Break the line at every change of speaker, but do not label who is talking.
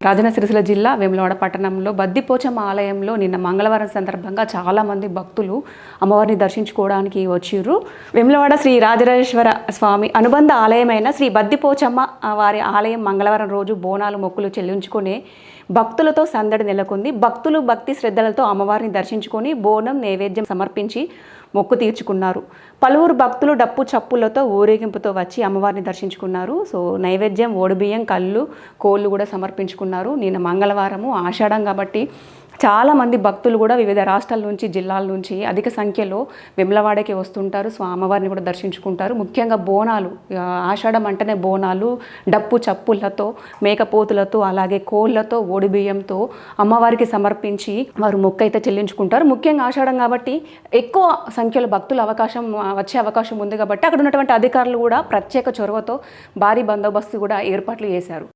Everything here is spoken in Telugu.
రాజన్న సిరిసిల్ల జిల్లా వేములవాడ పట్టణంలో బద్దిపోచమ్మ ఆలయంలో నిన్న మంగళవారం సందర్భంగా చాలామంది భక్తులు అమ్మవారిని దర్శించుకోవడానికి వచ్చిర్రు. వేములవాడ శ్రీ రాజరాజేశ్వర స్వామి అనుబంధ ఆలయమైన శ్రీ బద్దిపోచమ్మ వారి ఆలయం మంగళవారం రోజు బోనాలు మొక్కులు చెల్లించుకునే భక్తులతో సందడి నెలకొంది. భక్తులు భక్తి శ్రద్ధలతో అమ్మవారిని దర్శించుకొని బోనం నైవేద్యం సమర్పించి మొక్కు తీర్చుకున్నారు. పలువురు భక్తులు డప్పు చప్పులతో ఊరేగింపుతో వచ్చి అమ్మవారిని దర్శించుకున్నారు. సో నైవేద్యం ఓడిబియ్యం కళ్ళు కోళ్ళు కూడా సమర్పించుకున్నారు. నిన్న మంగళవారము ఆషాఢం కాబట్టి చాలామంది భక్తులు కూడా వివిధ రాష్ట్రాల నుంచి జిల్లాల నుంచి అధిక సంఖ్యలో వెమ్లవాడకి వస్తుంటారు. సో అమ్మవారిని కూడా దర్శించుకుంటారు. ముఖ్యంగా బోనాలు, ఆషాఢం అంటేనే బోనాలు డప్పు చప్పులతో మేకపోతులతో అలాగే కోళ్ళతో ఓడిబియ్యంతో అమ్మవారికి సమర్పించి వారు మొక్కు అయితే చెల్లించుకుంటారు. ముఖ్యంగా ఆషాఢం కాబట్టి ఎక్కువ సంఖ్యలో భక్తులు వచ్చే అవకాశం ఉంది కాబట్టి అక్కడ ఉన్నటువంటి అధికారులు కూడా ప్రత్యేక చొరవతో భారీ బందోబస్తు కూడా ఏర్పాట్లు చేశారు.